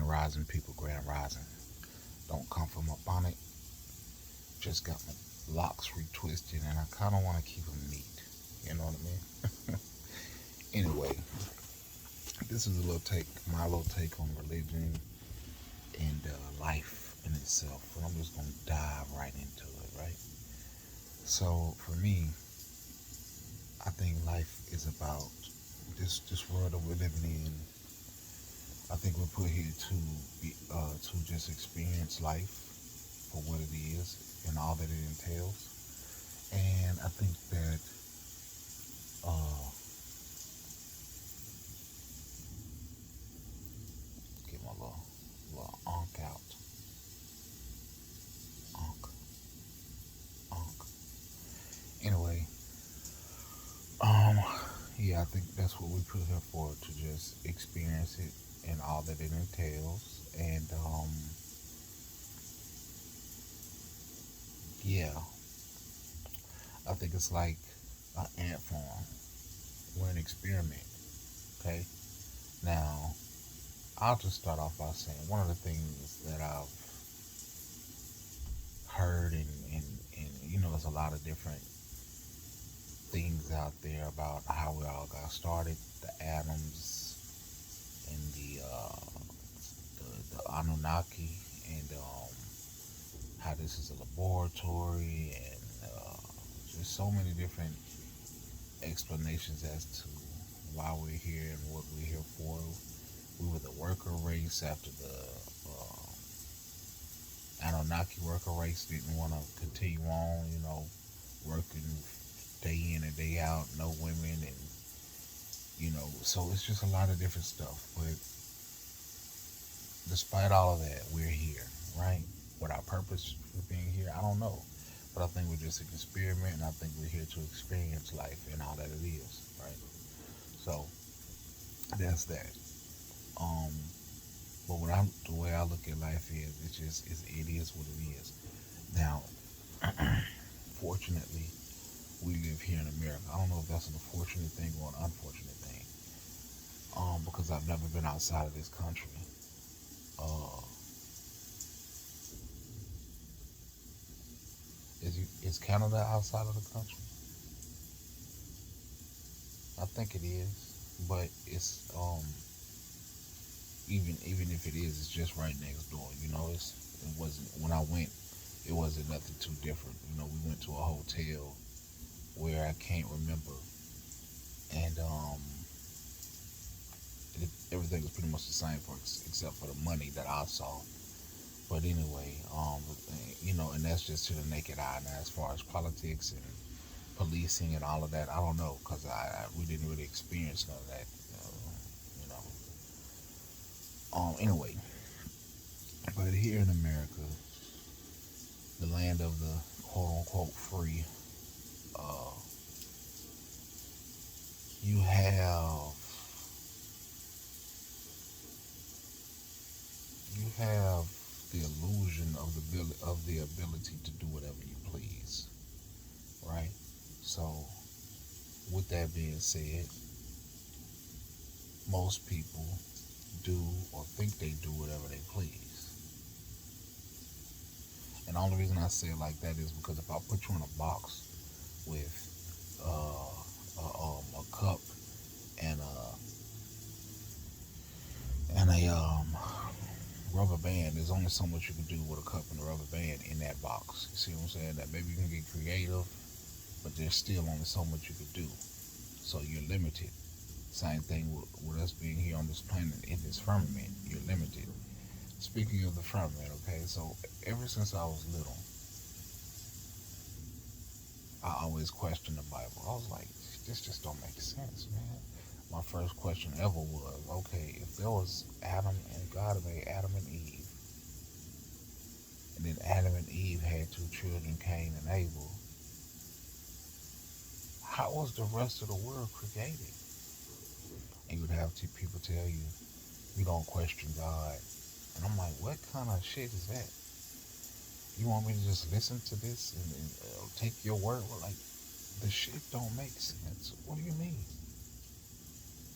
Rising people, Grand Rising. Don't come from up on it. Just got my locks retwisted and I kind of want to keep them neat. You know what I mean? Anyway, this is a little take, my little take on religion and life in itself. And I'm just going to dive right into it, right? So for me, I think life is about this world that we're living in. I think we're put here to just experience life for what it is and all that it entails. And I think that uh, get my little onk out, onk, onk. Anyway, um, yeah, I think that's what we put here for, to just experience it and all that it entails. And yeah, I think it's like an ant farm. We're an experiment. Okay. Now, I'll just start off by saying one of the things that I've heard and there's a lot of different things out there about how we all got started, the atoms and the Anunnaki, and how this is a laboratory, and just so many different explanations as to why we're here and what we're here for. We were the worker race after the Anunnaki worker race didn't want to continue on, working day in and day out, no women, and so it's just a lot of different stuff. But despite all of that, we're here, right? What our purpose for being here, I don't know. But I think we're just an experiment, and I think we're here to experience life and all that it is, right? So that's that. Um, but the way I look at life is, it is what it is. Now, fortunately, we live here in America. I don't know if that's an unfortunate thing or an unfortunate thing, because I've never been outside of this country. Uh, is Canada outside of the country? I think it is, but it's even if it is, it's just right next door. It wasn't when I went. It wasn't nothing too different. We went to a hotel where I can't remember, and everything was pretty much the same except for the money that I saw. But anyway, and that's just to the naked eye. Now, as far as politics and policing and all of that, I don't know, because we didn't really experience none of that. You know. Anyway, but here in America, the land of the quote unquote free, uh, you have the illusion of the ability to do whatever you please, right? So, with that being said, most people do or think they do whatever they please. And the only reason I say it like that is because if I put you in a box with a cup and a rubber band, there's only so much you can do with a cup and a rubber band in that box. You see what I'm saying? That maybe you can get creative, but there's still only so much you can do. So you're limited. Same thing with us being here on this planet in this firmament. You're limited. Speaking of the firmament, okay, so ever since I was little, I always questioned the Bible. I was like, this just don't make sense, man. My first question ever was, okay, if there was Adam and God made Adam and Eve, and then Adam and Eve had two children, Cain and Abel, how was the rest of the world created? And you would have people tell you, you don't question God. And I'm like, what kind of shit is that? You want me to just listen to this and take your word? Well, like, the shit don't make sense. What do you mean?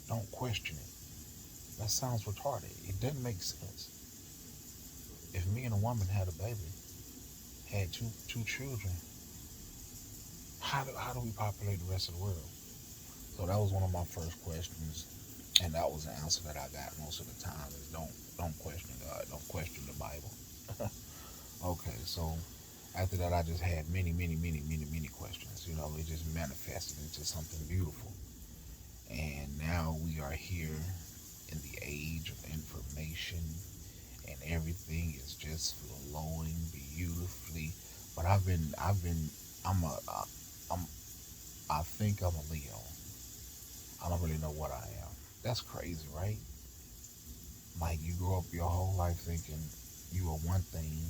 Don't question it. That sounds retarded. It doesn't make sense. if me and a woman had a baby, had two children, how do we populate the rest of the world? So that was one of my first questions, and that was the answer that I got most of the time is don't question God, don't question the Bible. Okay, so after that, I just had many questions. You know, it just manifested into something beautiful, and now we are here in the age of information, and everything is just flowing beautifully. But I'm I'm, I think I'm a Leo. I don't really know what I am. That's crazy, right? Like you grow up your whole life thinking you are one thing,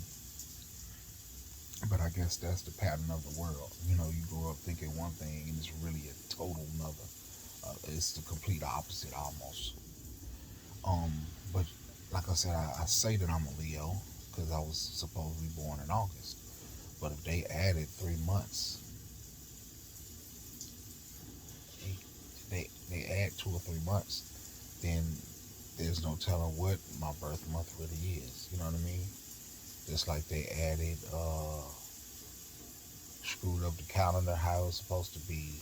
but I guess that's the pattern of the world. You know, you grow up thinking one thing and it's really a total another. It's the complete opposite almost. Um, but like I said, I say that I'm a Leo because I was supposed to be born in August. But if they added 3 months, they add 2 or 3 months, then there's no telling what my birth month really is. You know what I mean? Just like they added, screwed up the calendar how it's supposed to be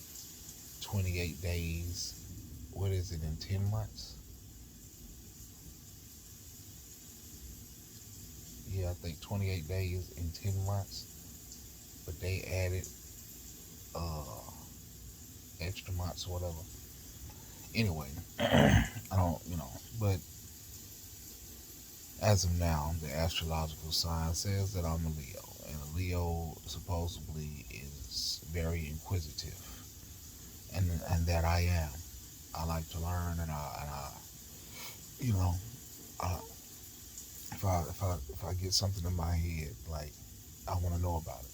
28 days. What is it in 10 months? Yeah, I think 28 days in 10 months. But they added uh, extra months or whatever. Anyway, I don't, but as of now, the astrological sign says that I'm a Leo, and a Leo supposedly is very inquisitive, and that I am. I like to learn, and I you know, I, if I get something in my head, like I want to know about it.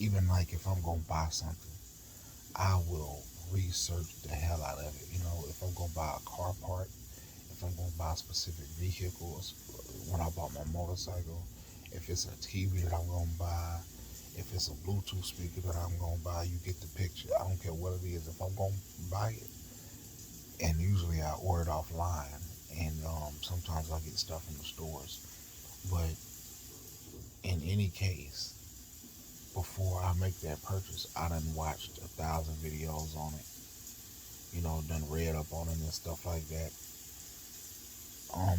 Even like if I'm gonna buy something, I will research the hell out of it. You know, if I'm gonna buy a car part, if I'm gonna buy specific vehicles, when I bought my motorcycle, if it's a TV that I'm gonna buy, if it's a Bluetooth speaker that I'm gonna buy, you get the picture. I don't care what it is. If I'm gonna buy it, and usually I order it offline, and sometimes I get stuff from the stores. But in any case, before I make that purchase, I done watched 1,000 videos on it. You know, done read up on it and stuff like that.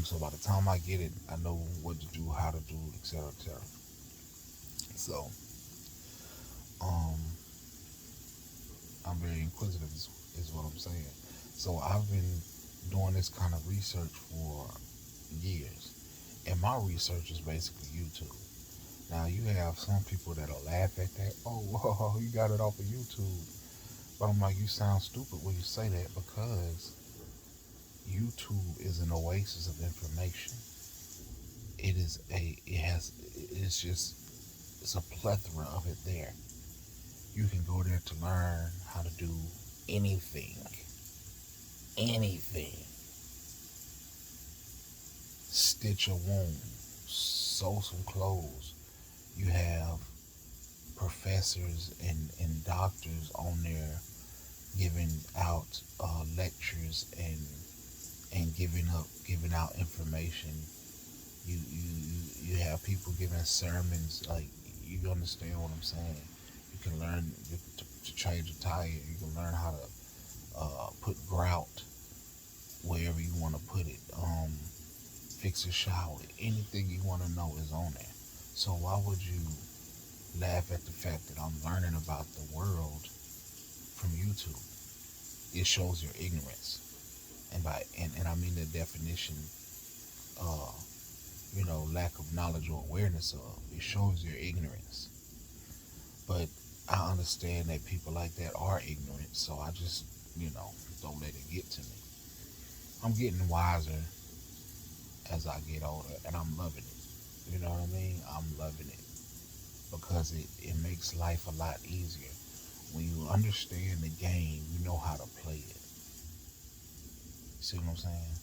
So by the time I get it, I know what to do, how to do, etc., etc. So, um, I'm very inquisitive, is what I'm saying. So I've been doing this kind of research for years, and my research is basically YouTube. Now you have some people that'll laugh at that. Oh, whoa, you got it off of YouTube. But I'm like, you sound stupid when you say that because YouTube is an oasis of information. It's just, it's a plethora of it there. You can go there to learn how to do anything, anything. Stitch a wound, sew some clothes. You have professors and doctors on there giving out lectures and giving out information. You have people giving sermons. Like, you understand what I'm saying. You can learn to change a tire. You can learn how to put grout wherever you want to put it. Fix a shower. Anything you want to know is on there. So why would you laugh at the fact that I'm learning about the world from YouTube? It shows your ignorance, and I mean the definition. Uh, lack of knowledge or awareness of. It shows your ignorance. But I understand that people like that are ignorant, so I just, don't let it get to me. I'm getting wiser as I get older, and I'm loving it. You know what I mean? I'm loving it because it makes life a lot easier. When you understand the game, you know how to play it. See what I'm saying?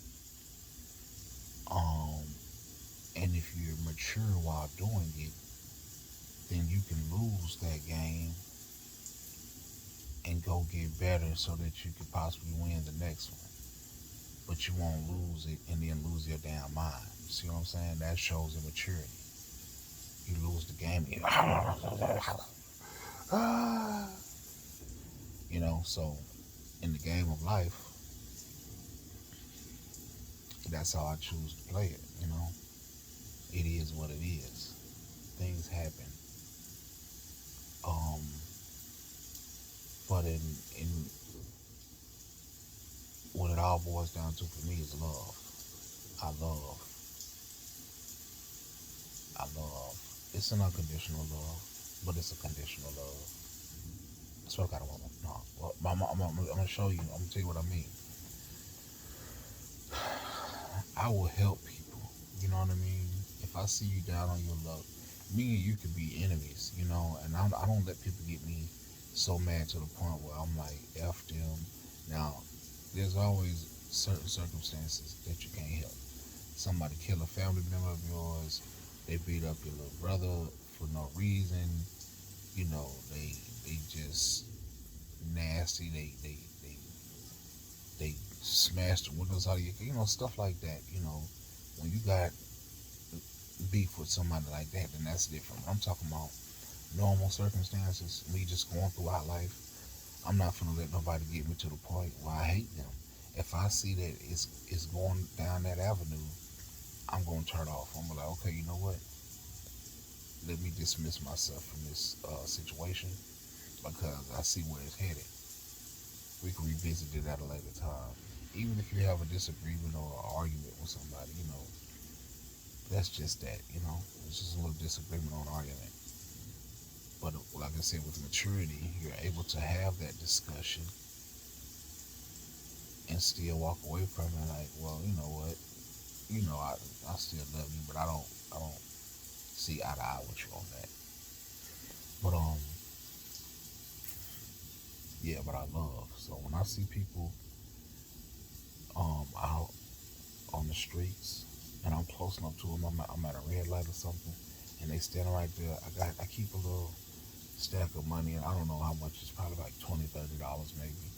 Um, and if you're mature while doing it, then you can lose that game and go get better so that you could possibly win the next one. But you won't lose it and then lose your damn mind. See what I'm saying? That shows immaturity. You lose the game. So in the game of life, that's how I choose to play it. It is what it is. Things happen. Um, but in what it all boils down to for me is love. I love. I love. It's an unconditional love, but it's a conditional love. That's what I gotta want. No, well, I'm gonna show you. I'm gonna tell you what I mean. I will help people. You know what I mean? If I see you down on your luck, me and you could be enemies. And I don't let people get me so mad to the point where I'm like, F them. Now, there's always certain circumstances that you can't help. Somebody kill a family member of yours, they beat up your little brother for no reason. They just nasty. They smash the windows out of stuff like that. When you got beef with somebody like that, then that's different. But I'm talking about normal circumstances, me just going throughout life. I'm not gonna let nobody get me to the point where I hate them. If I see that it's going down that avenue, I'm gonna turn off. I'm gonna like, okay, you know what? Let me dismiss myself from this situation because I see where it's headed. We can revisit it at a later time. Even if you have a disagreement or an argument with somebody, that's just that. It's just a little disagreement or an argument. But like I said, with maturity, you're able to have that discussion and still walk away from it like, well, you know what? I still love you, but I don't see eye to eye with you on that. But yeah, but I love. So when I see people out on the streets and I'm close enough to them, I'm at a red light or something, and they standing right there. I keep a little stack of money, and I don't know how much. It's probably like $20, $30 maybe.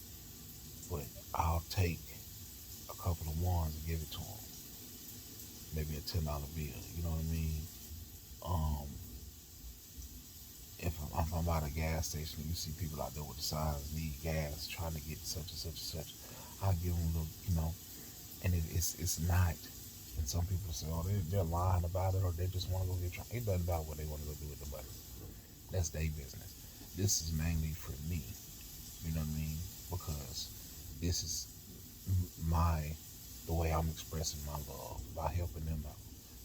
But I'll take a couple of ones and give it to them. Maybe a $10 bill. You know what I mean? Um, if I'm at a gas station and you see people out there with the signs need gas, trying to get such and such and such, I'll give them a little, and it's not. And some people say, oh, they're lying about it, or they just want to go get drunk. It doesn't matter what they want to go do with the money. That's their business. This is mainly for me. You know what I mean? Because this is my the way I'm expressing my love by helping them out.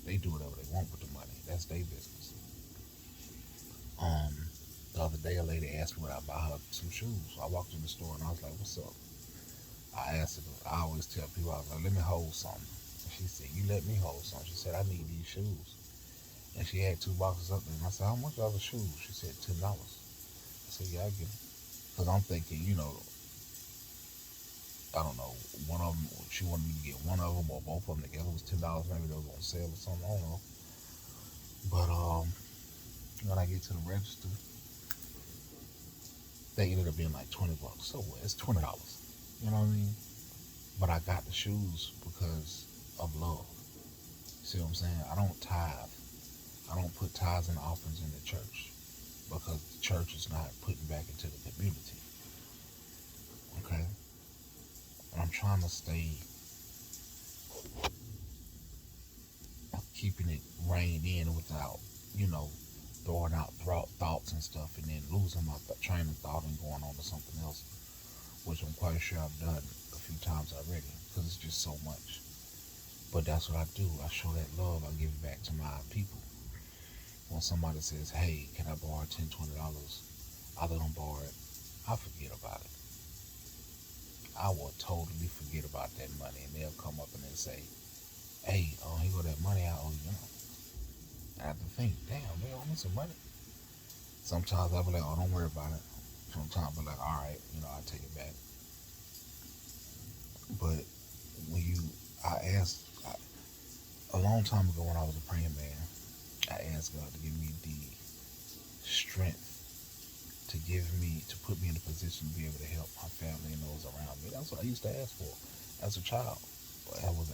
They do whatever they want with the money. That's their business. Um, the other day, a lady asked me would I buy her some shoes. I walked in the store and I was like, "What's up?" I asked her. I always tell people, I was like, "Let me hold something." And she said, "You let me hold something." She said, "I need these shoes." And she had two boxes up there. And I said, "How much are the shoes?" She said, $10. I said, "Yeah, I get them." Because I'm thinking, I don't know, one of them, she wanted me to get one of them or both of them together. It was $10. Maybe they was on sale or something. I don't know. But when I get to the register, they ended up being like $20. So what? It's $20. You know what I mean? But I got the shoes because of love. See what I'm saying? I don't tithe. I don't put tithes and offerings in the church because the church is not putting back into the community. Okay? And I'm trying to stay keeping it reined in without, you know, throwing out thoughts and stuff and then losing my train of thought and going on to something else, which I'm quite sure I've done a few times already because it's just so much. But that's what I do. I show that love. I give it back to my people. When somebody says, hey, can I borrow $10, $20? I let them borrow it. I forget about it. I will totally forget about that money. And they'll come up and they'll say, hey, here go that money I owe you. I have to think, damn, they owe me some money. Sometimes I'll be like, oh, don't worry about it. Sometimes I'll be like, all right, I'll take it back. But when I asked, a long time ago when I was a praying man, I asked God to give me the strength to put me in a position to be able to help my family and those around me. That's what I used to ask for as a child. I was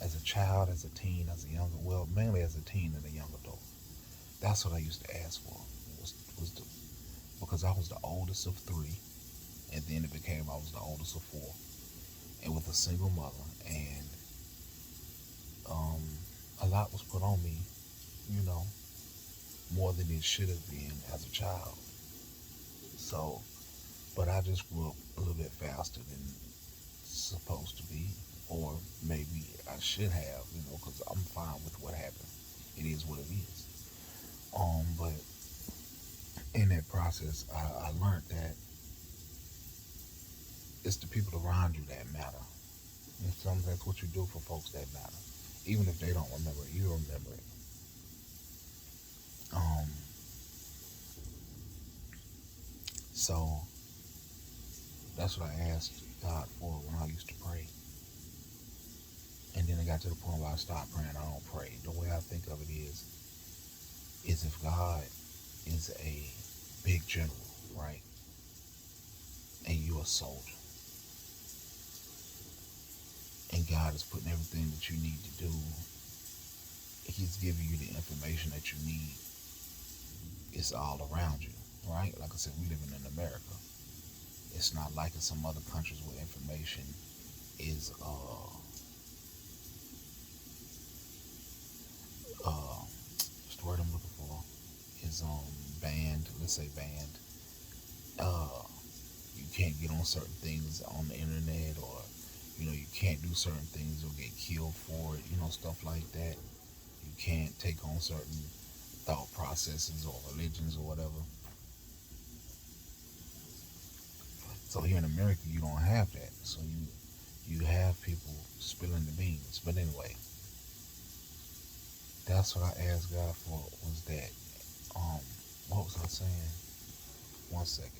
As a child, as a teen, as a younger, well, mainly as a teen and a young adult. That's what I used to ask for. Was the, because I was the oldest of three, and then it became I was the oldest of four, and with a single mother, and um, a lot was put on me, you know, more than it should have been as a child. So, but I just grew up a little bit faster than supposed to be, or maybe I should have, because I'm fine with what happened. It is what it is. But in that process, I learned that it's the people around you that matter. And sometimes that's what you do for folks that matter, even if they don't remember it, you remember it. Um, so that's what I asked God for when I used to pray. And then it got to the point where I stopped praying. I don't pray. The way I think of it is if God is a big general, right? And you're a soldier. And God is putting everything that you need to do. He's giving you the information that you need. It's all around you, right? Like I said, we living in America. It's not like in some other countries where information is what's the word I'm looking for? Is banned. Let's say banned. Uh, you can't get on certain things on the internet, or you can't do certain things. You'll get killed for it. Stuff like that. You can't take on certain thought processes or religions or whatever. So here in America, you don't have that. So you have people spilling the beans. But anyway, that's what I asked God for, was that. Um, what was I saying? One second.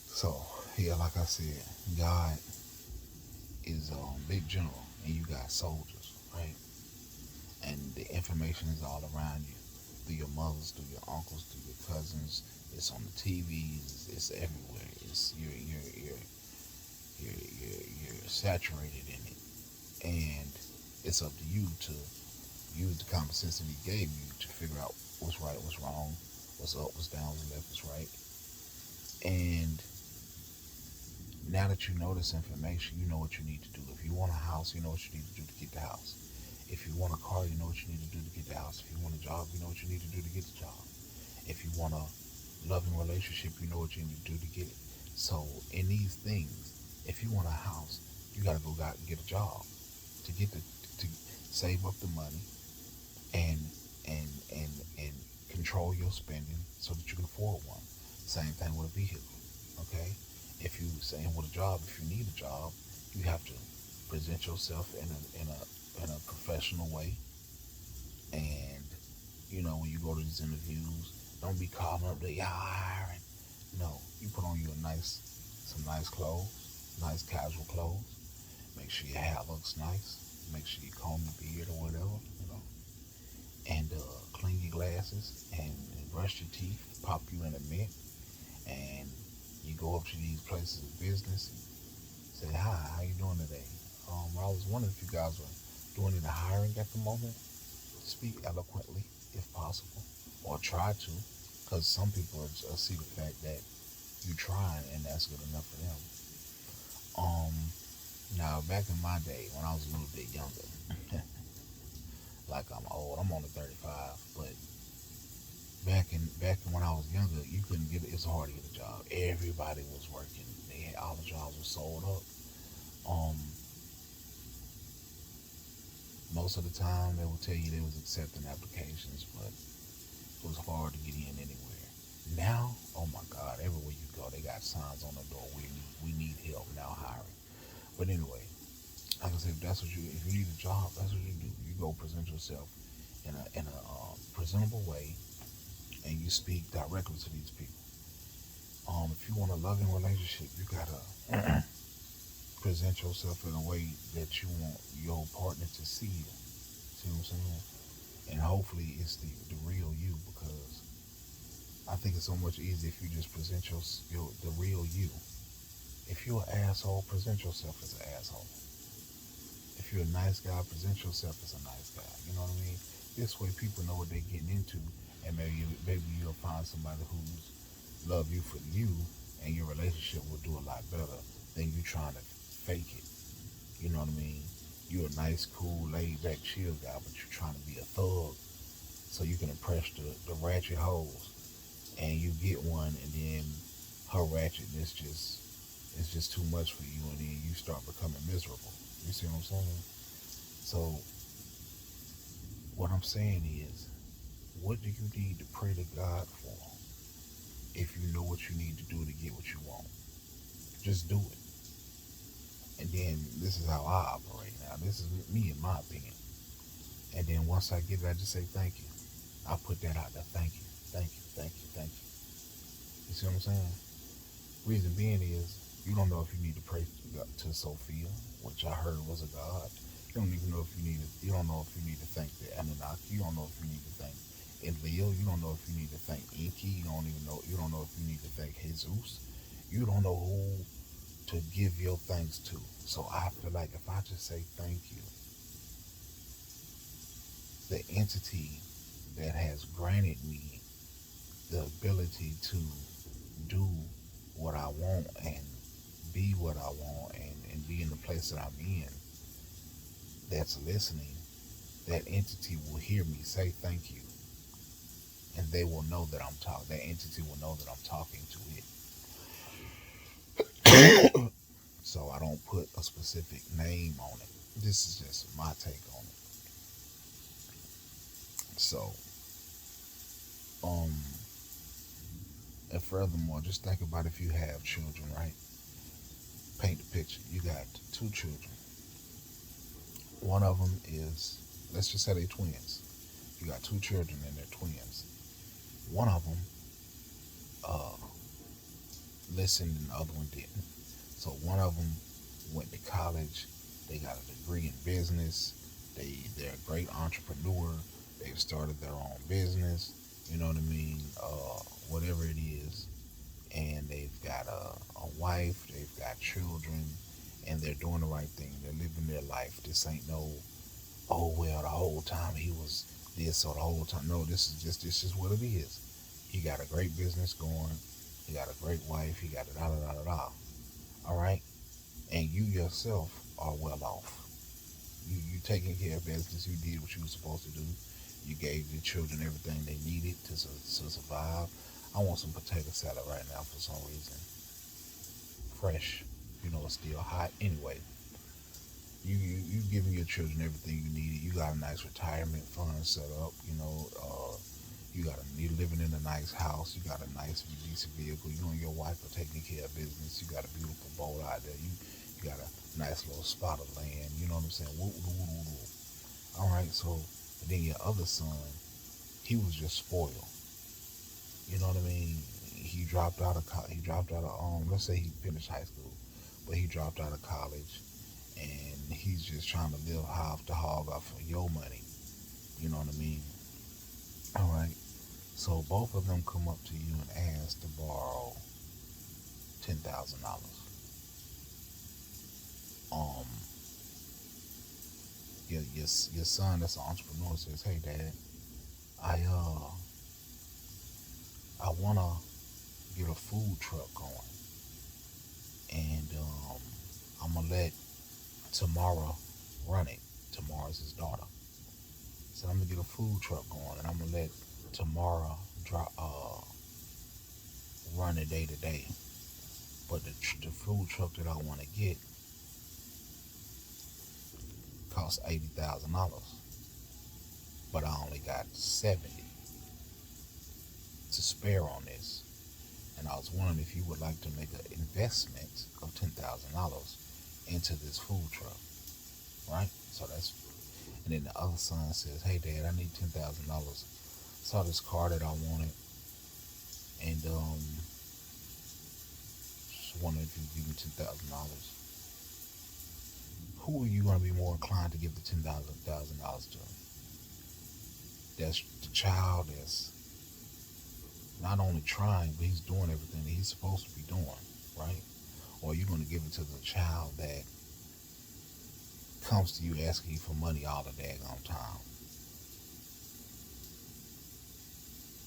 So yeah, like I said, God is big general, and you got soldiers, right? And the information is all around you, through your mothers, through your uncles, through your cousins. It's on the TV. It's everywhere. It's you're saturated in it, and it's up to you to use the common sense that He gave you to figure out what's right, what's wrong, what's up, what's down, what's left, what's right. And now that you know this information, you know what you need to do. If you want a house, you know what you need to do to get the house. If you want a car, you know what you need to do to get the house. If you want a job, you know what you need to do to get the job. If you want a loving relationship, you know what you need to do to get it. So in these things, if you want a house, you got to go out and get a job to get to save up the money, and and control your spending so that you can afford one. Same thing with a vehicle. Okay, if you saying with a job, if you need a job, you have to present yourself in a professional way. And when you go to these interviews, don't be calling up the hiring. No, you put on some nice clothes, nice casual clothes. Make sure your hair looks nice. Make sure you comb your beard or whatever. And clean your glasses and brush your teeth. Pop you in a mint, and you go up to these places of business and say, "Hi, how you doing today? I was wondering if you guys are doing any hiring at the moment." Speak eloquently, if possible, or try to, because some people see the fact that you trying, and that's good enough for them. Um, Now back in my day when I was a little bit younger, like I'm old, I'm only 35, but back in when I was younger, you couldn't get it. It's hard to get a job. Everybody was working. All the jobs were sold up. Um, Most of the time they would tell you they was accepting applications, but it was hard to get in anywhere. Now, oh my God, everywhere you go, they got signs on the door. We need help now hiring. But anyway, like I said, if you need a job, that's what you do. You go present yourself in a presentable way, and you speak directly to these people. If you want a loving relationship, you gotta present yourself in a way that you want your partner to see you. See what I'm saying? And hopefully it's the real you, because I think it's so much easier if you just present the real you. If you're an asshole, present yourself as an asshole. If if you're a nice guy, present yourself as a nice guy. You know what I mean? This way, people know what they're getting into, and maybe you'll find somebody who's love you for you, and your relationship will do a lot better than you trying to fake it. You know what I mean? You're a nice, cool, laid back, chill guy, but you're trying to be a thug so you can impress the ratchet hoes, and you get one, and then her ratchetness just it's just too much for you, and then you start becoming miserable. You see what I'm saying? So what I'm saying is, what do you need to pray to God for if you know what you need to do to get what you want? Just do it. And then this is how I operate now. This is me in my opinion. And then once I get it, I just say thank you. I put that out there. Thank you. Thank you. Thank you. Thank you. You see what I'm saying? Reason being is you don't know if you need to pray to Sophia, which I heard was a god. You don't even know if you need to, you don't know if you need to thank the Anunnaki. You don't know if you need to thank Enlil. You don't know if you need to thank Enki. You don't know if you need to thank Jesus. You don't know who to give your thanks to. So I feel like if I just say thank you, the entity that has granted me the ability to do what I want and be what I want and be in the place that I'm in that's listening, that entity will hear me say thank you. And they will know that I'm talking. That entity will know that I'm talking to it. So I don't put a specific name on it. This is just my take on it. So, um, and furthermore, just think about if you have children, right? Paint the picture. You got two children. One of them is, let's just say they're twins. You got two children and they're twins. One of them uh, listened and the other one didn't. So one of them went to college. They got a degree in business. They're a great entrepreneur. They've started their own business. You know what I mean? Whatever it is, and they've got a wife. They've got children, and they're doing the right thing. They're living their life. This ain't no, oh well, the whole time he was this or the whole time. No, this is what it is. He got a great business going. He got a great wife. He got a da da da da da. All right, and you yourself are well off. You taking care of business. You did what you were supposed to do. You gave the children everything they needed to survive. I want some potato salad right now for some reason. Fresh, it's still hot. Anyway, you giving your children everything you needed. You got a nice retirement fund set up. You living in a nice house. You got a nice decent vehicle. You and your wife are taking care of business. You got a beautiful boat out there. You got a nice little spot of land. You know what I'm saying? Woo, woo, woo, woo. All right, so then your other son, he was just spoiled. You know what I mean? He dropped out of he dropped out of let's say he finished high school, but he dropped out of college, and he's just trying to live half the hog off of your money. You know what I mean? All right. So both of them come up to you and ask to borrow $10,000. Um, your son that's an entrepreneur says, "Hey, Dad, I uh I wanna get a food truck going, and I'm gonna let Tamara run it. Tamara's his daughter. So I'm gonna get a food truck going, and I'm gonna let Tamara run it day to day. But the food truck that I want to get costs $80,000, but I only got 70 to spare on this. And I was wondering if you would like to make an investment of $10,000 into this food truck, right? So that's, and then the other son says, "Hey, Dad, I need $10,000. Saw this car that I wanted, and just wondering if you could give me $10,000. Who are you going to be more inclined to give the $10,000 to? That's the child that's not only trying, but he's doing everything that he's supposed to be doing, right? Or are you going to give it to the child that comes to you asking you for money all the daggone time,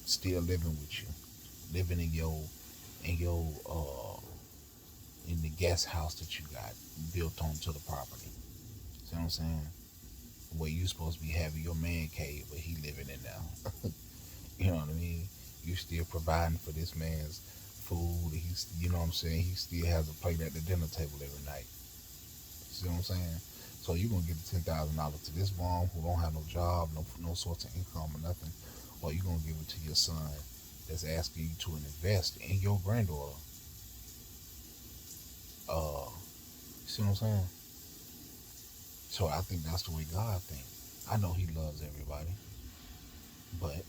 still living with you, living in your in the guest house that you got built onto the property. See what I'm saying? Where you supposed to be having your man cave, but he living in there. You know what I mean? You still providing for this man's food. You know what I'm saying? He still has a plate at the dinner table every night. See what I'm saying? So you're gonna give the $10,000 to this mom who don't have no job, no source of income or nothing, or you gonna give it to your son that's asking you to invest in your granddaughter. Uh, see what I'm saying? So I think that's the way God thinks. I know He loves everybody, but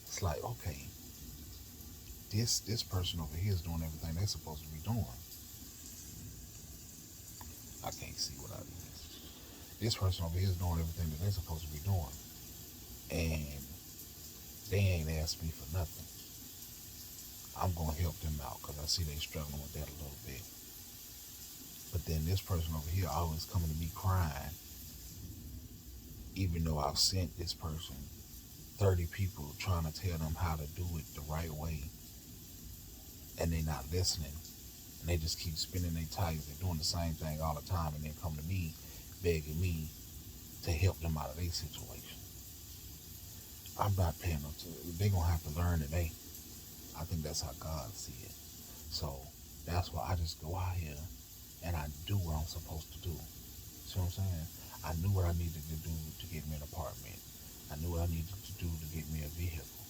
it's like, okay, this person over here is doing everything they're supposed to be doing. I can't see what I do. This person over here is doing everything that they're supposed to be doing, and they ain't asked me for nothing. I'm gonna help them out because I see they struggling with that a little bit. But then this person over here always coming to me crying, even though I've sent this person 30 people trying to tell them how to do it the right way, and they not listening, and they just keep spinning their tires. They're doing the same thing all the time, and then come to me begging me to help them out of their situation. I'm not paying them to. They're gonna have to learn today. I think that's how God see it. So that's why I just go out here and I do what I'm supposed to do. See what I'm saying? I knew what I needed to do to get me an apartment. I knew what I needed to do to get me a vehicle.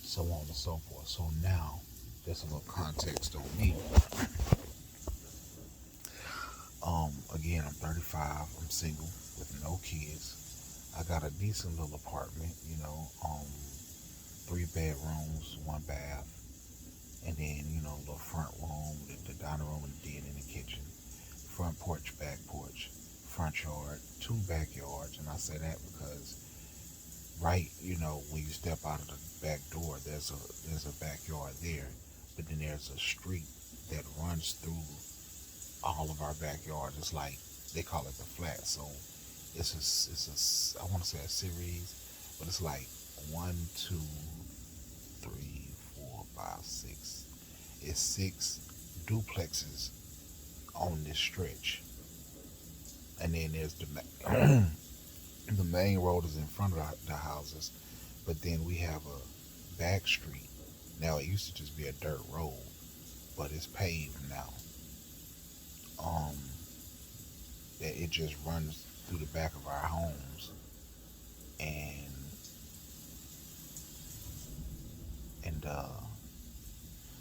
So on and so forth. So now, just a little context on me. Again, I'm 35. I'm single with no kids. I got a decent little apartment, 3 bedrooms, 1 bath, and then, a little front room, the dining room, and the den in the kitchen. Front porch, back porch, front yard, 2 backyards. And I say that because right, when you step out of the back door, there's a backyard there, but then there's a street that runs through all of our backyards. It's like they call it the flat. So I want to say a series, but it's like 1, 2, 3, 4, 5, 6. It's 6 duplexes on this stretch, and then there's the main road is in front of the houses, but then we have a back street. Now it used to just be a dirt road, but it's paved now. That it just runs through the back of our homes, and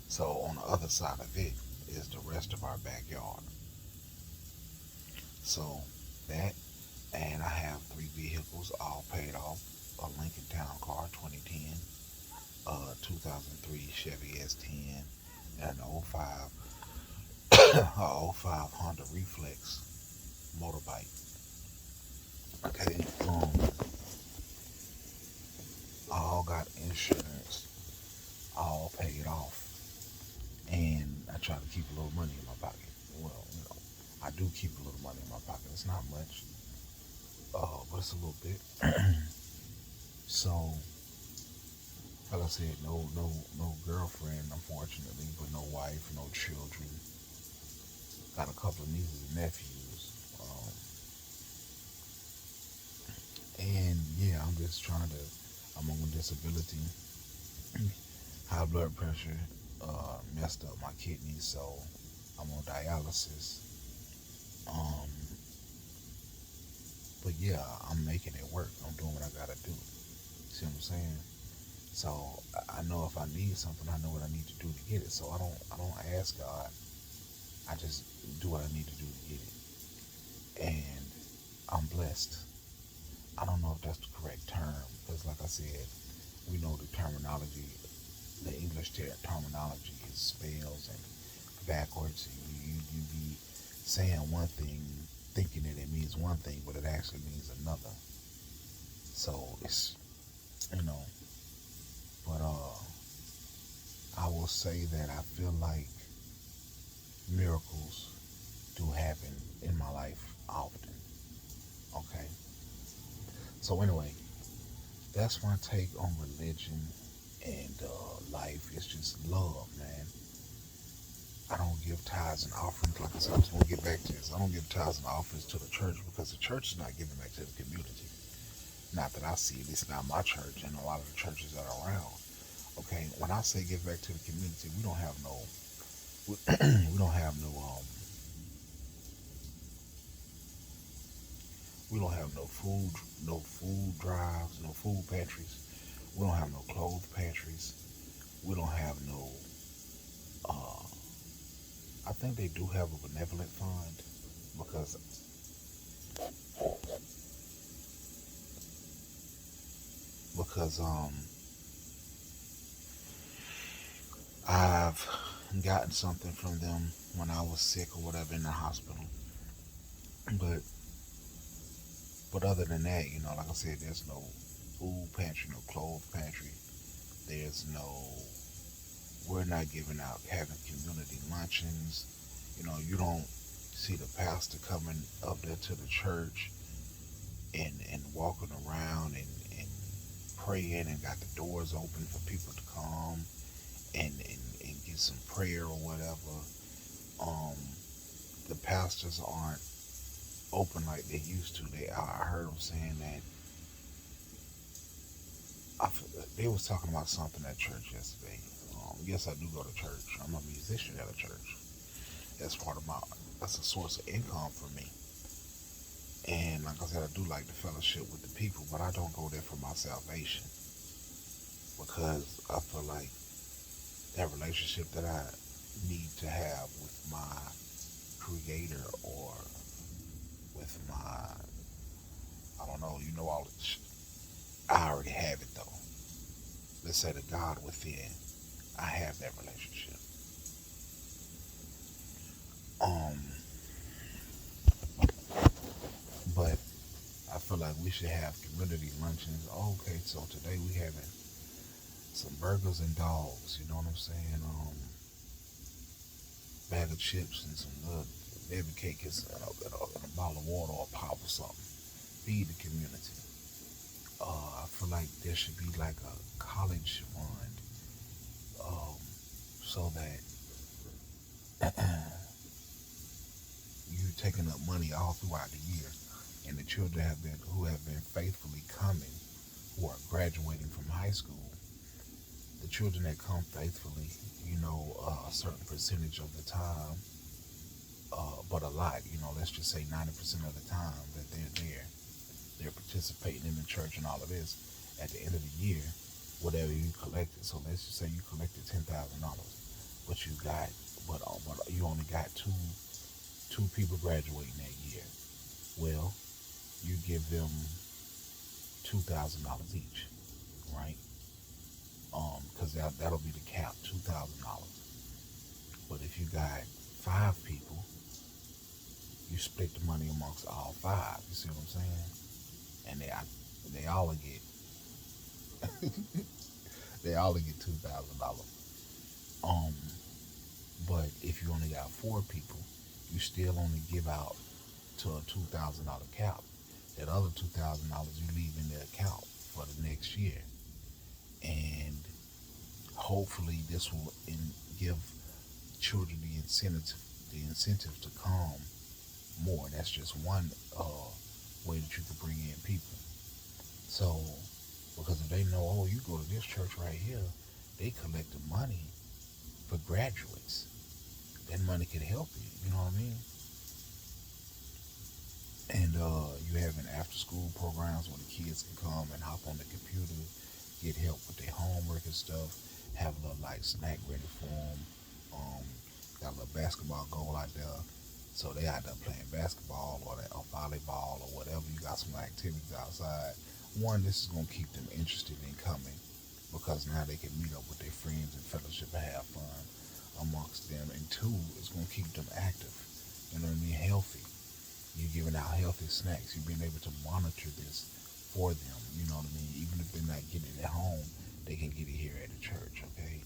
so on the other side of it is the rest of our backyard. So that, and I have 3 vehicles all paid off: a Lincoln Town Car 2010, a 2003 Chevy S10, and an a 05 Honda Reflex motorbike. Okay, all got insurance, all paid off, and I try to keep a little money in my pocket. Well, I do keep a little money in my pocket. It's not much, but it's a little bit. So, like I said, no girlfriend, unfortunately, but no wife, no children. Got a couple of nieces and nephews. And yeah, I'm on disability, high blood pressure, messed up my kidneys, so I'm on dialysis. Um, but yeah, I'm making it work. I'm doing what I gotta do. See what I'm saying? So I know if I need something, I know what I need to do to get it. So I don't ask God. I just do what I need to do to get it. And I'm blessed. I don't know if that's the correct term, because like I said, we know the terminology, the English terminology is spells and backwards. And you be saying one thing, thinking that it means one thing, but it actually means another. So it's, but I will say that I feel like miracles do happen in my life often. Okay. So anyway, that's my take on religion and life. It's just love, man. I don't give tithes and offerings. Like I said, I was going to get back to this. I don't give tithes and offerings to the church because the church is not giving back to the community. Not that I see it. It's not my church and a lot of the churches that are around. Okay, when I say give back to the community, we, we don't have no food drives, no food pantries. We don't have no clothes pantries. We don't have no. Uh, I think they do have a benevolent fund because because I've gotten something from them when I was sick or whatever in the hospital. But other than that, like I said, there's no food pantry, no clothes pantry. There's no. We're not giving out having community luncheons. You don't see the pastor coming up there to the church and walking around and praying and got the doors open for people to come and get some prayer or whatever. Um, the pastors aren't open like they used to. I heard them saying that they was talking about something at church yesterday. Yes, I do go to church. I'm a musician at a church. That's part of my. That's a source of income for me. And like I said, I do like the fellowship with the people, but I don't go there for my salvation because I feel like that relationship that I need to have with my creator or with my, I don't know, all this shit. I already have it though. Let's say the God within, I have that relationship. Um, but I feel like we should have community luncheons. Oh, okay, so today we having some burgers and dogs. You know what I'm saying? Bag of chips and some little baby cake and a bottle of water or pop or something. Feed the community. I feel like there should be like a college fund, um, so that you're taking up money all throughout the year, and the children who have been faithfully coming, who are graduating from high school, the children that come faithfully, a certain percentage of the time, but a lot, let's just say 90% of the time that they're there, they're participating in the church and all of this. At the end of the year, whatever you collected, so let's just say you collected $10,000, but but you only got two people graduating that year. Well, you give them $2,000 each, right? Because that'll be the cap, $2,000. But if you got five people, you split the money amongst all five. You see what I'm saying? And they all get they all get $2,000. Um, but if you only got four people, you still only give out to a $2,000 cap. That other $2,000 you leave in the account for the next year, and hopefully this will give children the incentive to come more. That's just one way that you can bring in people. So, because if they know, oh, you go to this church right here, they collect the money for graduates. That money can help you. You know what I mean? And you having after school programs where the kids can come and hop on the computer, get help with their homework and stuff, have a little like snack ready for them. Um, got a little basketball goal out there. So they out there playing basketball or volleyball or whatever. You got some activities outside. One, this is going to keep them interested in coming because now they can meet up with their friends and fellowship and have fun amongst them. And two, it's going to keep them active. You know what I mean? Healthy. You're giving out healthy snacks. You're being able to monitor this for them. You know what I mean? Even if they're not getting it at home, they can get it here at the church, okay?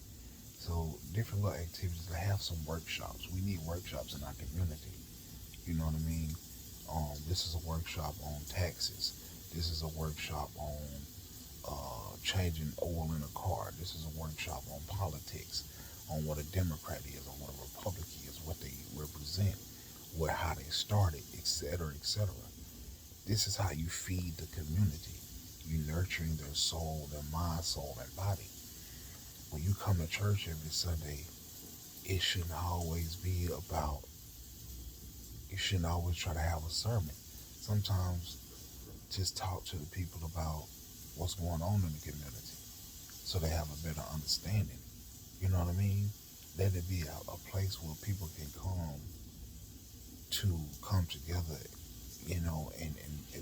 So different little activities. To have some workshops. We need workshops in our community. You know what I mean? This is a workshop on taxes. This is a workshop on changing oil in a car. This is a workshop on politics, on what a Democrat is, on what a Republican is, what they represent, how they started, etc., etc. This is how you feed the community. You nurturing their soul, their mind, soul, and body. When you come to church every Sunday, it shouldn't always be about. You shouldn't always try to have a sermon. Sometimes just talk to the people about what's going on in the community so they have a better understanding. You know what I mean? Let it be a place where people can come together, and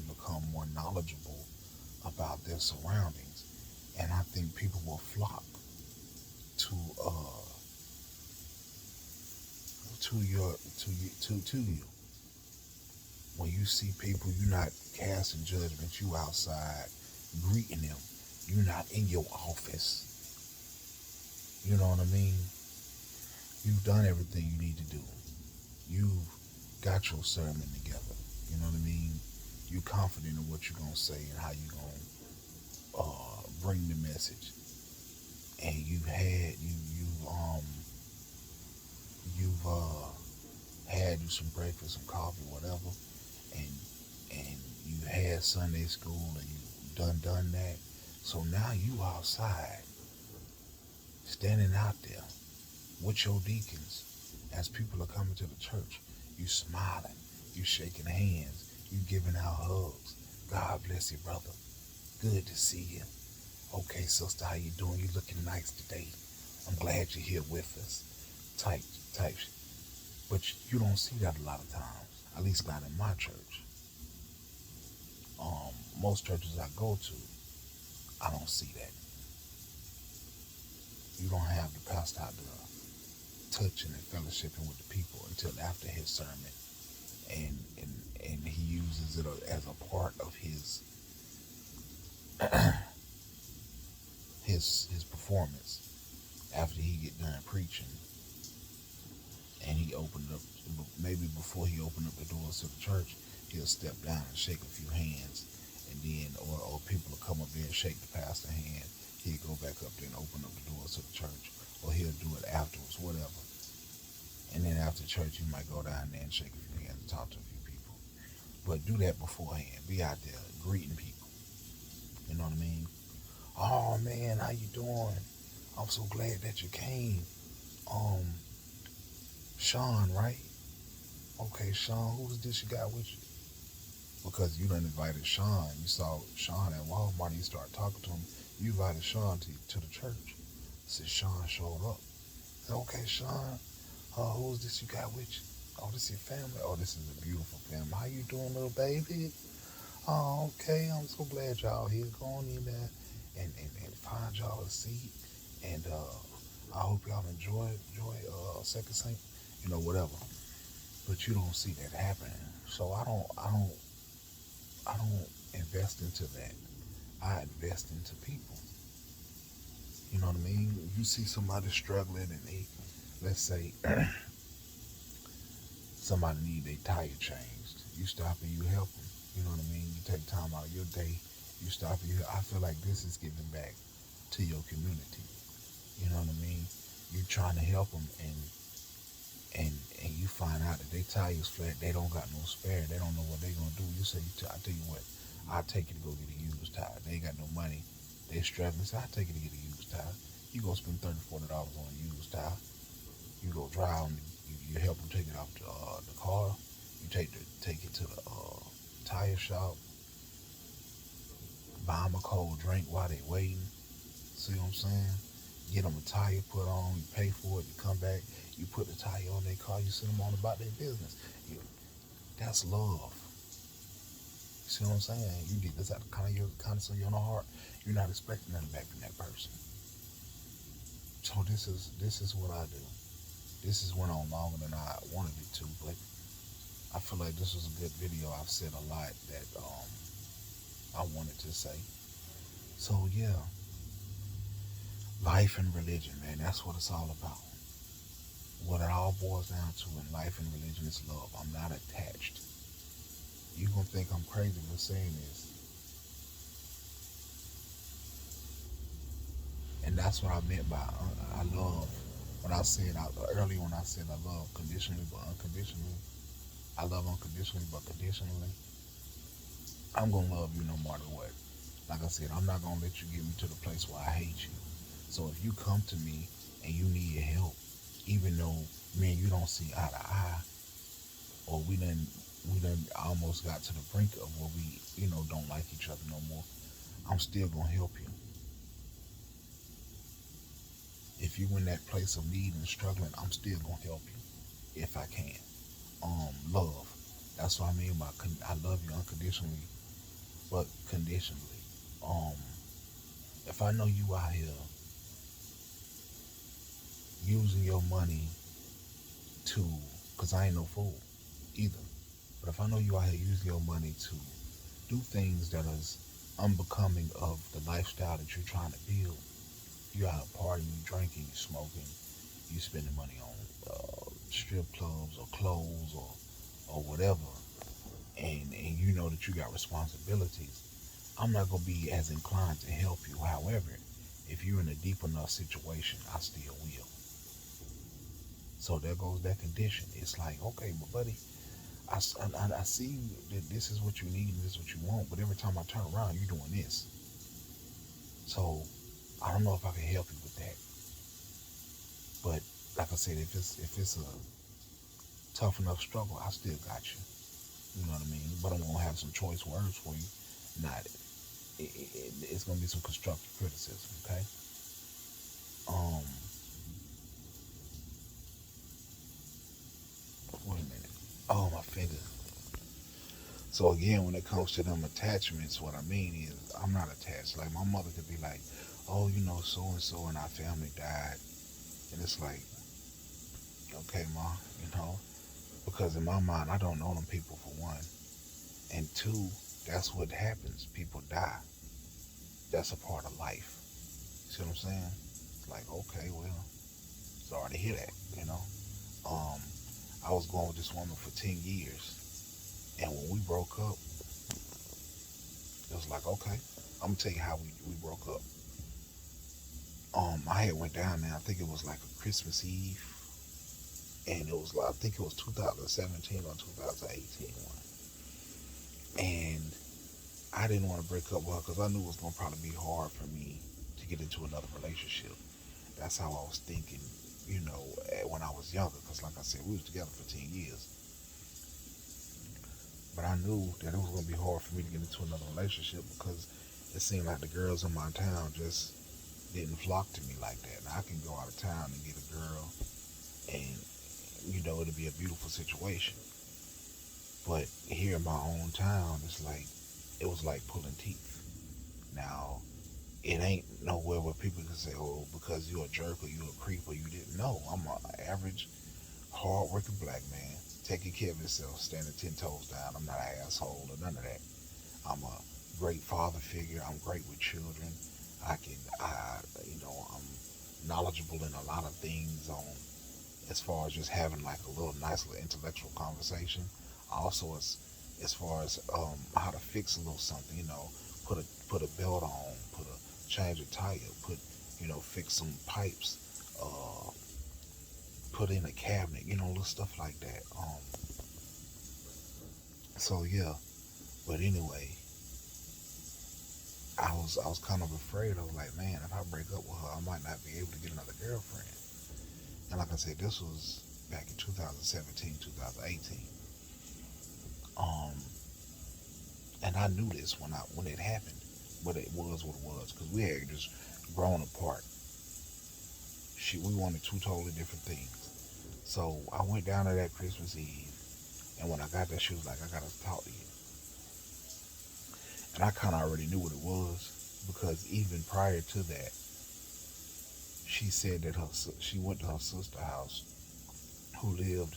become more knowledgeable about their surroundings. And I think people will flock to you. When you see people, you're not casting judgment. You outside greeting them. You're not in your office. You know what I mean? You've done everything you need to do. You've got your sermon together. You know what I mean? You're confident in what you're gonna say and how you're gonna bring the message. And you've had you some breakfast, some coffee, whatever, and you had Sunday school and you done that. So now you outside, standing out there with your deacons as people are coming to the church. You smiling, you shaking hands, you giving out hugs. God bless you, brother. Good to see you. Okay, sister, how you doing? You looking nice today. I'm glad you're here with us. Type. But you don't see that a lot of times. At least not in my church. Most churches I go to, I don't see that. You don't have the pastor out there touching and fellowshipping with the people until after his sermon, and he uses it as a part of his his performance after he get done preaching, and he opened up, maybe before he opened up the doors to the church, he'll step down and shake a few hands, and then or people will come up there and shake the pastor's hand. He'll go back up there and open up the doors to the church, or he'll do it afterwards, whatever. And then after church, you might go down there and shake a few hands and talk to a few people. But do that beforehand. Be out there greeting people. You know what I mean? Oh man, how you doing? I'm so glad that you came. Sean, right? Okay, Sean, who's this you got with you? Because you done invited Sean. You saw Sean at Walmart and you started talking to him. You invited Sean to the church. Said Sean showed up. Said, okay, Sean, who's this you got with you? Oh, this is your family? Oh, this is a beautiful family. How you doing, little baby? Oh, okay. I'm so glad y'all here. Go on in there and find y'all a seat. And I hope y'all enjoy Second Saint, whatever. But you don't see that happening. So I don't invest into that. I invest into people. You know what I mean? If you see somebody struggling and let's say somebody need their tire changed, you stop and you help them. You know what I mean? You take time out of your day, you stop and I feel like this is giving back to your community. You know what I mean? You trying to help them and you find out that their tire's flat, they don't got no spare, they don't know what they gonna do. You say, I tell you what, I'll take you to go get a used tire. They ain't got no money. They struggling. So I'll take you to get a used tire. You go spend $30, $40 on a used tire. You go drive them. You help them take it off the car. You take it to the tire shop. Buy them a cold drink while they waiting. See what I'm saying? Get them a tire put on. You pay for it. You come back. You put the tire on their car. You send them on about their business. That's love. See what I'm saying? You get this out of kind of your heart. You're not expecting nothing back from that person. So this is what I do. This has went on longer than I wanted it to, but I feel like this was a good video. I've said a lot that I wanted to say. So yeah, life and religion, man. That's what it's all about. What it all boils down to in life and religion is love. I'm not attached. You're going to think I'm crazy for saying this, and that's what I meant by I love. When I said earlier, when I said I love conditionally but unconditionally, I love unconditionally but conditionally. I'm gonna love you no matter what. Like I said, I'm not gonna let you get me to the place where I hate you. So if you come to me and you need help, even though me and you don't see eye to eye, or we done almost got to the brink of where we, don't like each other no more, I'm still gonna help you. If you in that place of need and struggling, I'm still gonna help you if I can. Love. That's what I mean by I love you unconditionally, but conditionally. Um, if I know you out here using your money to, cause I ain't no fool either. But if I know you out here using your money to do things that is unbecoming of the lifestyle that you're trying to build, you out partying, you drinking, you smoking, you spending money on strip clubs or clothes or whatever, and you know that you got responsibilities, I'm not gonna be as inclined to help you. However, if you're in a deep enough situation, I still will. So there goes that condition. It's like, okay, but buddy, I see that this is what you need and this is what you want, but every time I turn around, you're doing this. So I don't know if I can help you with that. But like I said, if it's a tough enough struggle, I still got you. You know what I mean? But I'm gonna have some choice words for you. Not it's gonna be some constructive criticism. Okay. Um. Wait a minute. Oh, my finger. So again, when it comes to them attachments, what I mean is I'm not attached. Like my mother could be like, "Oh, so and so in our family died," and it's like, "Okay, ma," because in my mind, I don't know them people for one, and two, that's what happens. People die. That's a part of life. See what I'm saying? It's like, okay, well, sorry to hear that. You know, um, I was going with this woman for 10 years, and when we broke up, it was like, okay, I'm gonna tell you how we broke up. I had went down there. I think it was like a Christmas Eve, and it was like I think it was 2017 or 2018 one. And I didn't want to break up with her because I knew it was gonna probably be hard for me to get into another relationship. That's how I was thinking, when I was younger. Because like I said, we was together for 10 years, but I knew that it was gonna be hard for me to get into another relationship because it seemed like the girls in my town just didn't flock to me like that. Now I can go out of town and get a girl, and it'll be a beautiful situation. But here in my own town, it was like pulling teeth. Now it ain't nowhere where people can say, "Oh, because you're a jerk or you're a creep or you didn't know." I'm an average, hard-working black man, taking care of himself, standing 10 toes down. I'm not an asshole or none of that. I'm a great father figure. I'm great with children. I'm knowledgeable in a lot of things on as far as just having like a little nice little intellectual conversation. Also, as far as how to fix a little something, put a belt on, put a change a tire, fix some pipes, uh, put in a cabinet, little stuff like that. So yeah, but anyway, I was kind of afraid. I was like, man, if I break up with her, I might not be able to get another girlfriend. And like I said, this was back in 2017, 2018. Um, and I knew this when it happened, but it was what it was because we had just grown apart. We wanted two totally different things. So I went down to that Christmas Eve, and when I got there, she was like, "I gotta talk to you," and I kind of already knew what it was because even prior to that, she said that she went to her sister's house who lived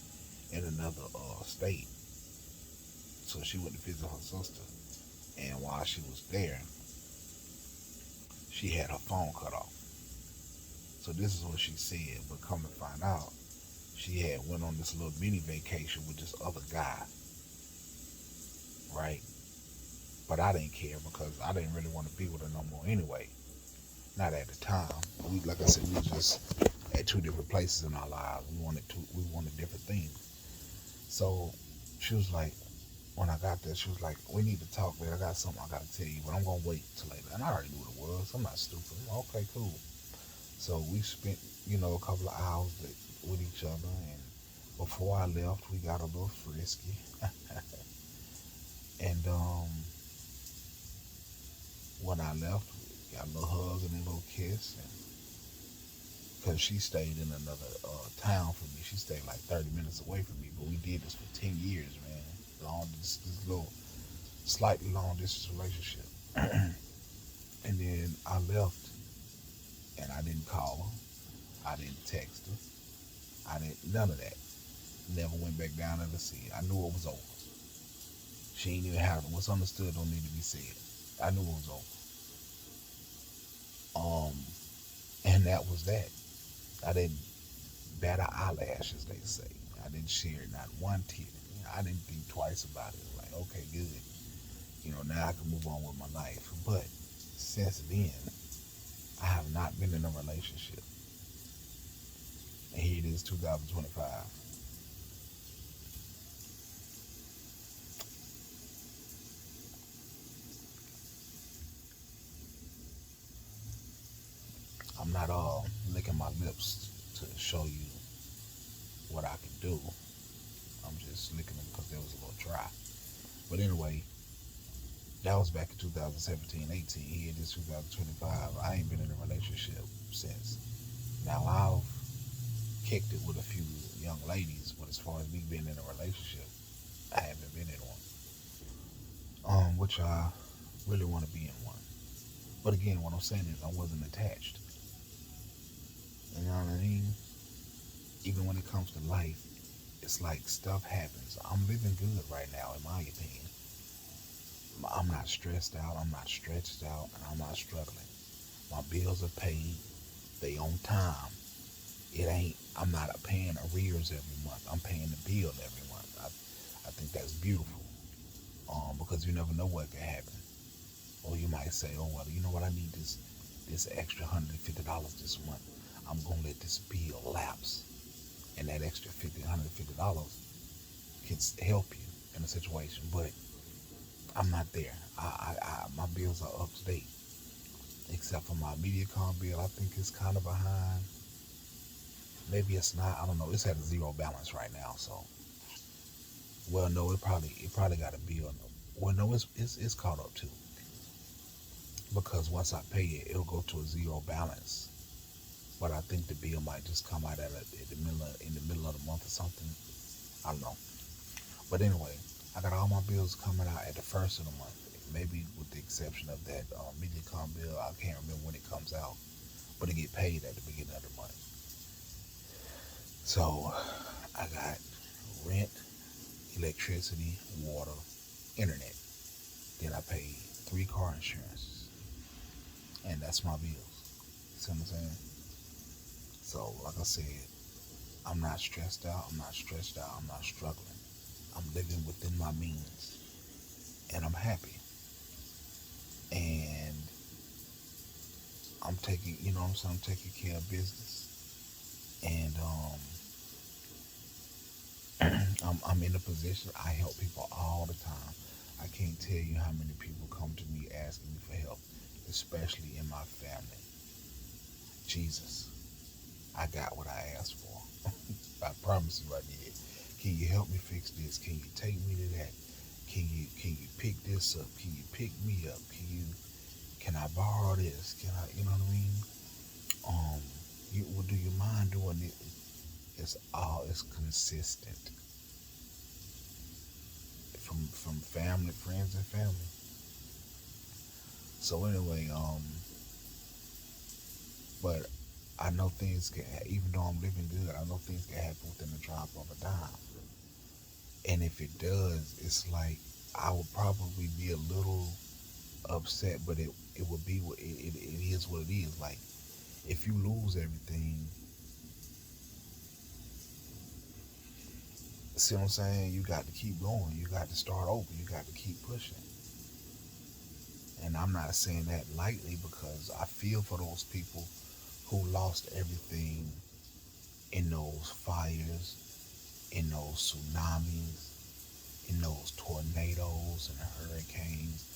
in another state. So she went to visit her sister, and while she was there, she had her phone cut off. So this is what she said, but come to find out, she had went on this little mini vacation with this other guy, right? But I didn't care because I didn't really want to be with her no more anyway. Not at the time. We, like I said, we was just at two different places in our lives. We wanted different things. So she was like, when I got there, she was like, "We need to talk, man. I got something I gotta tell you, but I'm gonna wait till later." And I already knew what it was. I'm not stupid. I'm like, okay, cool. So we spent, a couple of hours with each other, and before I left, we got a little frisky, and when I left, we got a little hug and a little kiss, and because she stayed in another town from me, she stayed like 30 minutes away from me, but we did this for 10 years, man. This little slightly long distance relationship. And then I left, and I didn't call her, I didn't text her, I didn't none of that. Never went back down there to see it. I knew it was over. She ain't even had it. What's understood don't need to be said. I knew it was over. And that was that. I didn't bat an eyelash, as they say. I didn't share not one tear. I didn't think twice about it. Like, okay, good. Now I can move on with my life. But since then, I have not been in a relationship. And here it is, 2025. I'm not licking my lips to show you what I can do. I'm just licking them because they was a little dry. But anyway, that was back in 2017, 18. Here it is 2025. I ain't been in a relationship since. Now I've kicked it with a few young ladies, but as far as me being in a relationship, I haven't been in one. Which I really want to be in one. But again, what I'm saying is I wasn't attached. You know what I mean? Even when it comes to life, it's like stuff happens. I'm living good right now, in my opinion. I'm not stressed out, I'm not stretched out, and I'm not struggling. My bills are paid, they on time. I'm not paying arrears every month. I'm paying the bill every month. I think that's beautiful. Because you never know what can happen. Or you might say, oh well, you know what, I need this extra $150 this month. I'm gonna let this bill lapse. And that extra $150 can help you in a situation. But I'm not there. My bills are up to date. Except for my MediaCom bill, I think it's kind of behind. Maybe it's not. I don't know. It's at a zero balance right now. So, well, no, it probably got a bill. Well, no, it's caught up too. Because once I pay it, it'll go to a zero balance. But I think the bill might just come out in the middle of the month or something. I don't know. But anyway, I got all my bills coming out at the first of the month. Maybe with the exception of that MediaCom bill, I can't remember when it comes out, but it get paid at the beginning of the month. So I got rent, electricity, water, internet. Then I paid 3 car insurances, and that's my bills. See what I'm saying? So like I said, I'm not stressed out. I'm not stretched out. I'm not struggling. I'm living within my means, and I'm happy. And I'm taking, you know what I'm saying? I'm taking care of business, and I'm in a position. I help people all the time. I can't tell you how many people come to me asking me for help, especially in my family. Jesus, I got what I asked for. I promise you I did. Can you help me fix this? Can you take me to that? Can you pick this up? Can you pick me up? Can I borrow this? Can I, you know what I mean? Um, do you mind doing it? It's consistent from family, friends, and family. So anyway, but I know things can, even though I'm living good, I know things can happen within the drop of a dime. And if it does, it's like I would probably be a little upset, but it would be it is what it is. Like if you lose everything, see what I'm saying? You got to keep going. You got to start over. You got to keep pushing. And I'm not saying that lightly because I feel for those people who lost everything in those fires, in those tsunamis, in those tornadoes and hurricanes.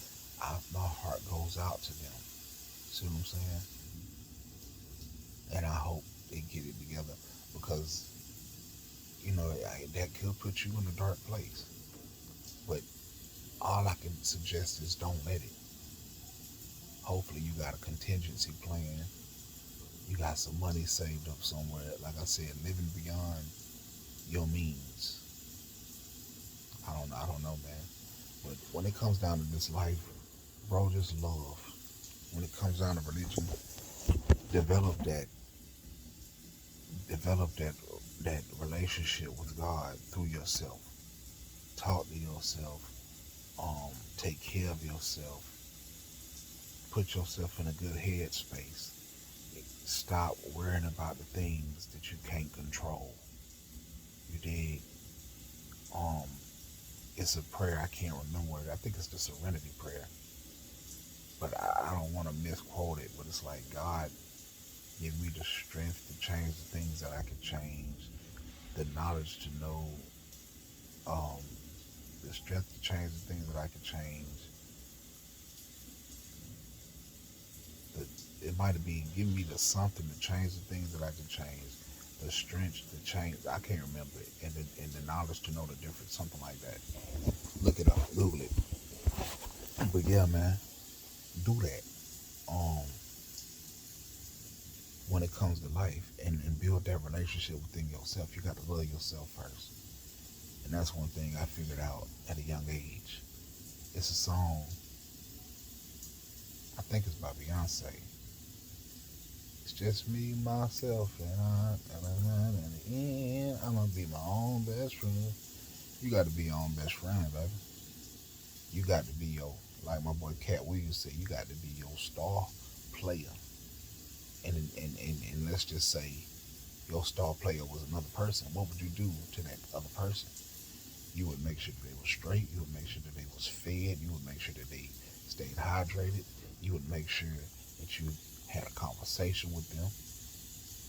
My heart goes out to them. See what I'm saying? And I hope they get it together because, that could put you in a dark place. But all I can suggest is don't let it. Hopefully, you got a contingency plan. You got some money saved up somewhere. Like I said, living beyond your means. I don't know, man. But when it comes down to this life, bro, just love. When it comes down to religion, develop that, develop that relationship with God through yourself. Talk to yourself. Take care of yourself. Put yourself in a good headspace. Stop worrying about the things that you can't control. You dig? Um, it's a prayer, I can't remember it. I think it's the Serenity Prayer. But I don't want to misquote it. But it's like, God, give me the strength to change the things that I can change, the knowledge to know, um, the strength to change the things that I can change. The, it might be give me the something to change the things that I can change, the strength to change. I can't remember it, and the knowledge to know the difference, something like that. Look it up, Google it. But yeah, man, do that. Um, when it comes to life and build that relationship within yourself, you got to love yourself first. And that's one thing I figured out at a young age. It's a song, I think it's by Beyonce. It's just me, myself, and I. And in the end, I'm gonna be my own best friend. You got to be your own best friend, baby. You got to be like my boy Cat Williams said, you got to be your star player. And let's just say your star player was another person. What would you do to that other person? You would make sure that they were straight. You would make sure that they was fed. You would make sure that they stayed hydrated. You would make sure that you had a conversation with them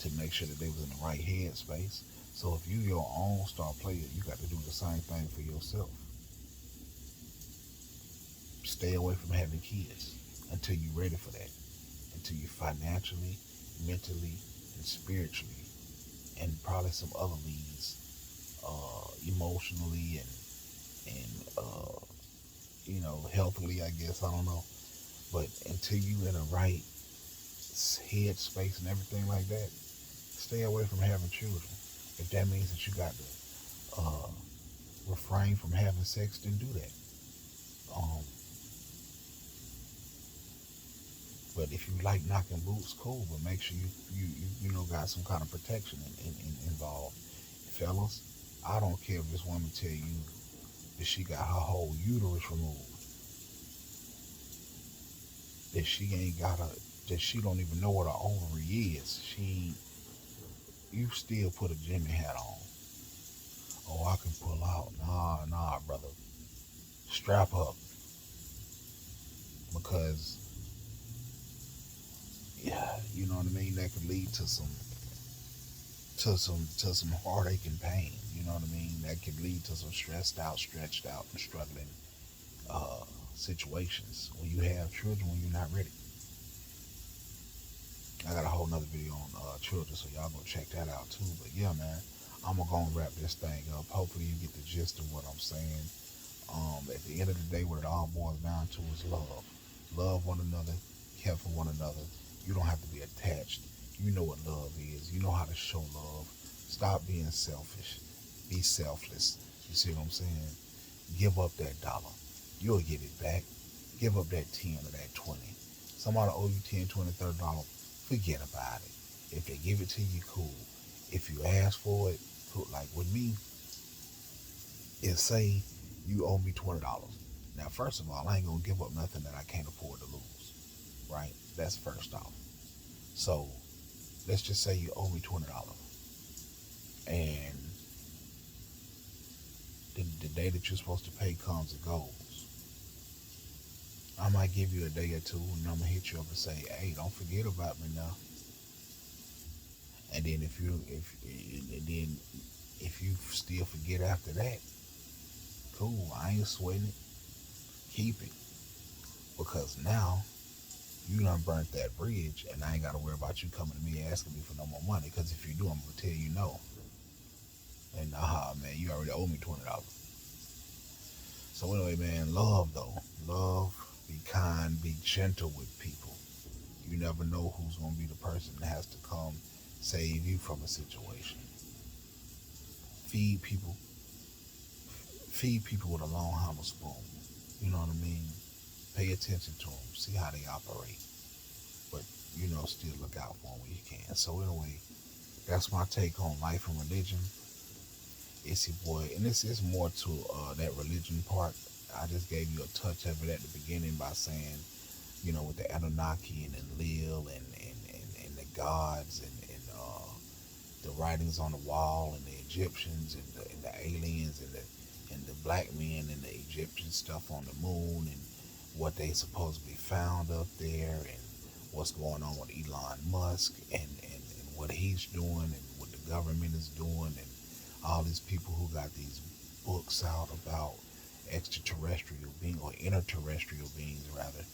to make sure that they was in the right headspace. So if you your own star player, you got to do the same thing for yourself. Stay away from having kids until you're ready for that. Until you financially, mentally, and spiritually, and probably some other leads, emotionally and healthily. I guess I don't know, but until you in a right head space and everything like that, stay away from having children. If that means that you got to refrain from having sex, then do that. Um, but if you like knocking boots, cool. But make sure you got some kind of protection involved, fellas. I don't care if this woman tell you that she got her whole uterus removed, that she ain't got a, that she don't even know what an ovary is. You still put a Jimmy hat on. Oh, I can pull out. Nah, brother. Strap up because yeah, you know what I mean. That could lead to some heartache and pain. You know what I mean. That could lead to some stressed out, stretched out, and struggling uh, situations when you have children when you're not ready. I got a whole nother video on children, so y'all go check that out too. But yeah, man, I'm gonna go and wrap this thing up. Hopefully, you get the gist of what I'm saying. At the end of the day, what it all boils down to is love. Love one another, care for one another. You don't have to be attached. You know what love is. You know how to show love. Stop being selfish. Be selfless. You see what I'm saying? Give up that dollar. You'll get it back. Give up that 10 or that 20. Somebody owe you 10, 20, $30. Forget about it. If they give it to you, cool. If you ask for it, cool. Like with me, if say you owe me $20. Now, first of all, I ain't gonna give up nothing that I can't afford to lose. Right? That's first off. So let's just say you owe me $20. And the day that you're supposed to pay comes and goes. I might give you a day or two, and I'm gonna hit you up and say, "Hey, don't forget about me now." And then if you still forget after that, cool. I ain't sweating it. Keep it, because now you done burnt that bridge, and I ain't gotta worry about you coming to me asking me for no more money. Because if you do, I'm gonna tell you no. And man, you already owe me $20. So anyway, man, love though, love. Be kind. Be gentle with people. You never know who's gonna be the person that has to come save you from a situation. Feed people. Feed people with a long handle spoon. You know what I mean? Pay attention to them. See how they operate. But still look out for them when you can. So anyway, that's my take on life and religion. It's your boy, and this is more to that religion part. I just gave you a touch of it at the beginning by saying, with the Anunnaki and Enlil and the gods and the writings on the wall and the Egyptians and the aliens and the black men and the Egyptian stuff on the moon and what they supposedly found up there and what's going on with Elon Musk and what he's doing and what the government is doing and all these people who got these books out about extraterrestrial beings or interterrestrial beings rather,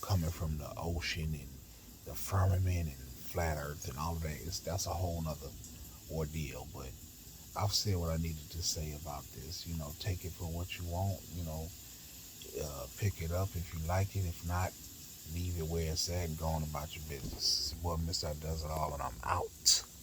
coming from the ocean and the firmament and flat earth and all of that. That's a whole nother ordeal. But I've said what I needed to say about this. Take it for what you want. Pick it up if you like it. If not, leave it where it's at and go on about your business. It's your boy Mr. Does It All, and I'm out.